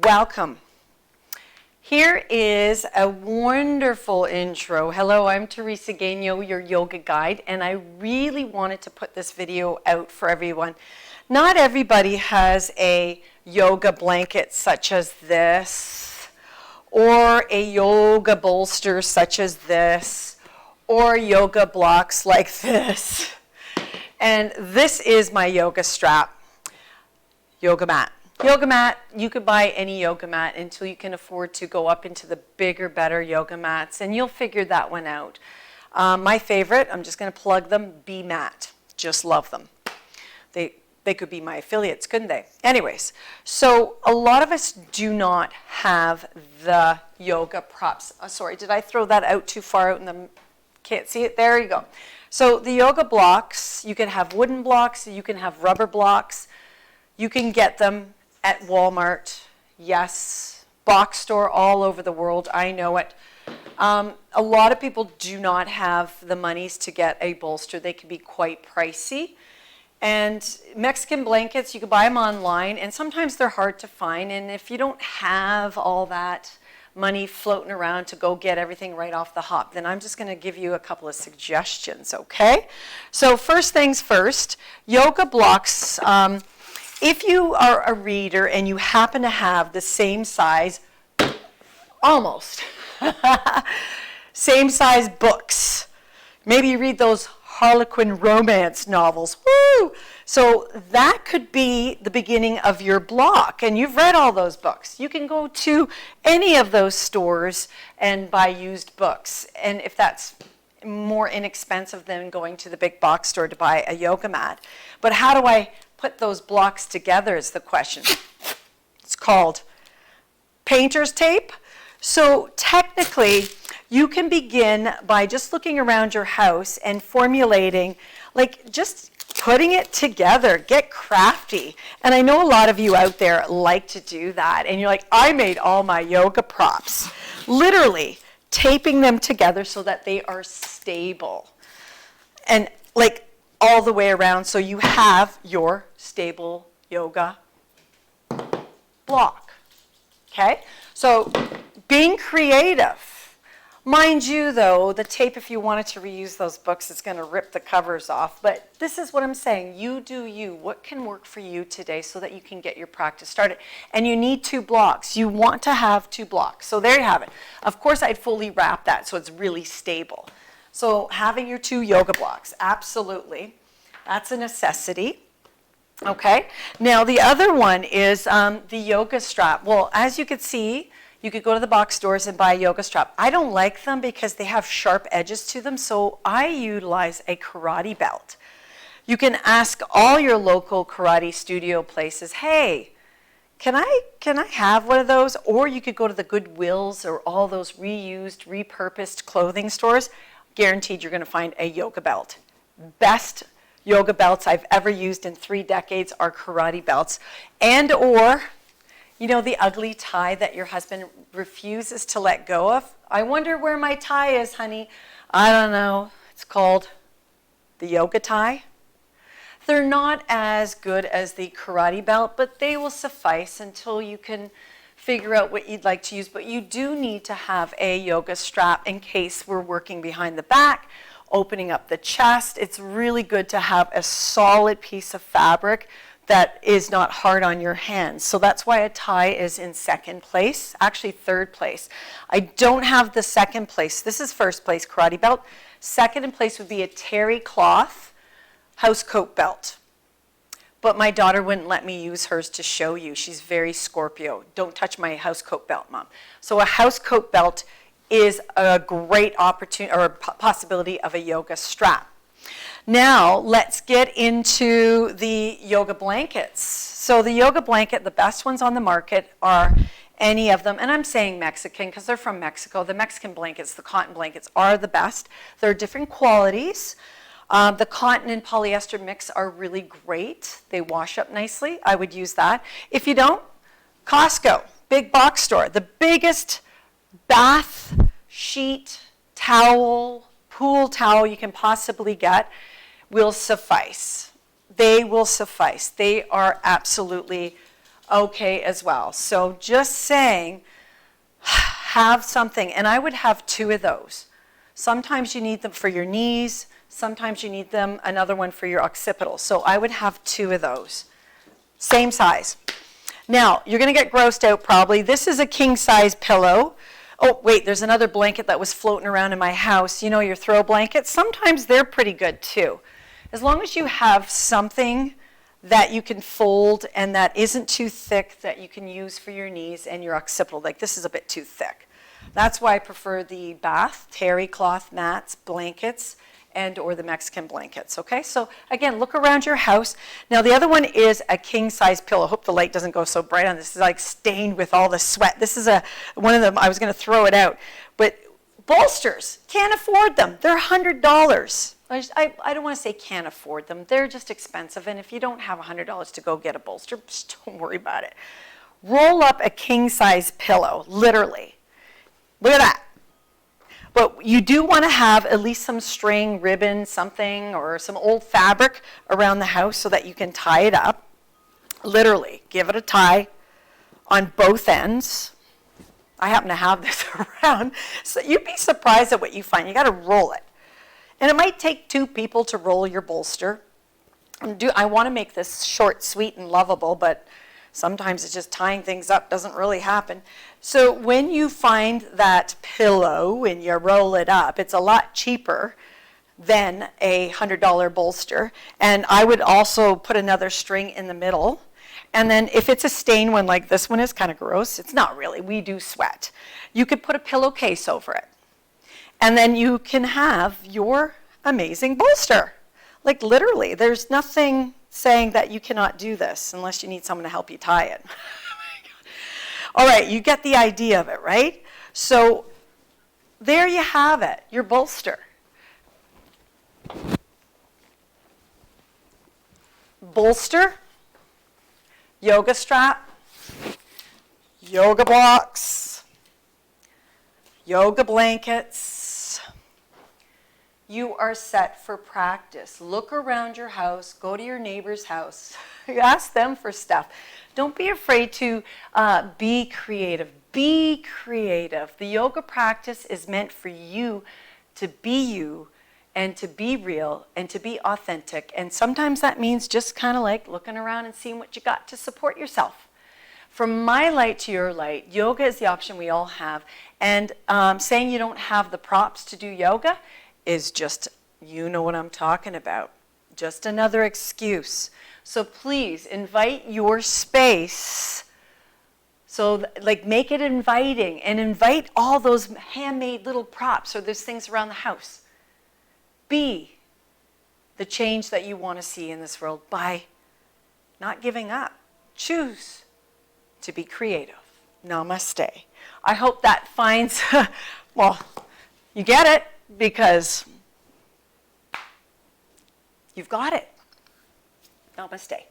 Welcome. Here is a wonderful intro. Hello, I'm Teresa Gagno, your yoga guide, and I really wanted to put this video out for everyone. Not everybody has a yoga blanket such as this, or a yoga bolster such as this, or yoga blocks like this. And this is my yoga strap, yoga mat. Yoga mat, you could buy any yoga mat until you can afford to go up into the bigger, better yoga mats, and you'll figure that one out. My favorite, I'm just going to plug them, B-Mat. Just love them. They could be my affiliates, couldn't they? Anyways, so a lot of us do not have the yoga props. Sorry, did I throw that out too far out in the, can't see it? There you go. So the yoga blocks, you can have wooden blocks, you can have rubber blocks. You can get them at Walmart, yes, box store all over the world, I know it. A lot of people do not have the monies to get a bolster. They can be quite pricey. And Mexican blankets, you can buy them online, and sometimes they're hard to find. And if you don't have all that money floating around to go get everything right off the hop, then I'm just going to give you a couple of suggestions, okay? So first things first, yoga blocks. If you are a reader and you happen to have the same size, almost, same size books, maybe you read those Harlequin romance novels, woo! So that could be the beginning of your block, and you've read all those books. You can go to any of those stores and buy used books, and if that's more inexpensive than going to the big box store to buy a yoga mat. But how do I put those blocks together is the question. It's called painter's tape. So technically, you can begin by just looking around your house and formulating, like just putting it together. Get crafty. And I know a lot of you out there like to do that. And you're like, I made all my yoga props. Literally taping them together so that they are stable. And like all the way around, so you have your stable yoga block, okay? So being creative. Mind you, though, the tape, if you wanted to reuse those books, it's going to rip the covers off. But this is what I'm saying. You do you. What can work for you today so that you can get your practice started? And you need 2 blocks. You want to have 2 blocks. So there you have it. Of course, I'd fully wrap that so it's really stable. So having your 2 yoga blocks, absolutely. That's a necessity. Okay. Now the other one is the yoga strap. Well, as you can see, you could go to the box stores and buy a yoga strap. I don't like them because they have sharp edges to them, so I utilize a karate belt. You can ask all your local karate studio places, hey, can I have one of those? Or you could go to the Goodwills or all those reused, repurposed clothing stores. Guaranteed you're going to find a yoga belt. Best yoga belts I've ever used in 3 decades are karate belts. And or, you know, the ugly tie that your husband refuses to let go of? I wonder where my tie is, honey. I don't know. It's called the yoga tie. They're not as good as the karate belt, but they will suffice until you can figure out what you'd like to use. But you do need to have a yoga strap in case we're working behind the back, opening up the chest. It's really good to have a solid piece of fabric that is not hard on your hands. So that's why a tie is in 2nd place, actually 3rd place. I don't have the 2nd place. This is 1st place, karate belt. 2nd in place would be a terry cloth house coat belt. But my daughter wouldn't let me use hers to show you. She's very Scorpio. Don't touch my house coat belt, Mom. So a house coat belt is a great opportunity or possibility of a yoga strap. Now, let's get into the yoga blankets. So the yoga blanket, the best ones on the market are any of them, and I'm saying Mexican because they're from Mexico. The Mexican blankets, the cotton blankets, are the best. There are different qualities. The cotton and polyester mix are really great. They wash up nicely. I would use that. If you don't, Costco, big box store, the biggest bath sheet, towel, pool towel you can possibly get will suffice. They will suffice. They are absolutely okay as well. So just saying, have something, and I would have 2 of those. Sometimes you need them for your knees, sometimes you need them, another one for your occipital. So I would have 2 of those, same size. Now, you're going to get grossed out probably. This is a king size pillow. Oh, wait, there's another blanket that was floating around in my house. You know, your throw blankets, sometimes they're pretty good too. As long as you have something that you can fold and that isn't too thick, that you can use for your knees and your occipital. Like this is a bit too thick. That's why I prefer the bath, terry cloth mats, blankets, and or the Mexican blankets, okay? So again, look around your house. Now the other one is a king size pillow. I hope the light doesn't go so bright on this. It's like stained with all the sweat. This is one of them, I was gonna throw it out. But bolsters, can't afford them. They're $100. I don't want to say can't afford them. They're just expensive, and if you don't have $100 to go get a bolster, just don't worry about it. Roll up a king-size pillow, literally. Look at that. But you do want to have at least some string, ribbon, something, or some old fabric around the house so that you can tie it up. Literally, give it a tie on both ends. I happen to have this around, so you'd be surprised at what you find. You got to roll it. And it might take 2 people to roll your bolster. I want to make this short, sweet, and lovable, but sometimes it's just tying things up doesn't really happen. So when you find that pillow and you roll it up, it's a lot cheaper than a $100 bolster. And I would also put another string in the middle. And then if it's a stained one like this one is kind of gross, it's not really, we do sweat. You could put a pillowcase over it. And then you can have your amazing bolster. Like literally, there's nothing saying that you cannot do this unless you need someone to help you tie it. All right, you get the idea of it, right? So there you have it, your bolster. Bolster, yoga strap, yoga blocks, yoga blankets. You are set for practice. Look around your house, go to your neighbor's house, ask them for stuff. Don't be afraid to be creative. Be creative. The yoga practice is meant for you to be you and to be real and to be authentic. And sometimes that means just kind of like looking around and seeing what you got to support yourself. From my light to your light, yoga is the option we all have. And saying you don't have the props to do yoga is just, you know what I'm talking about, just another excuse. So please invite your space, so like make it inviting and invite all those handmade little props or those things around the house. Be the change that you want to see in this world by not giving up. Choose to be creative. Namaste. I hope that finds, well, you get it, because you've got it. Namaste.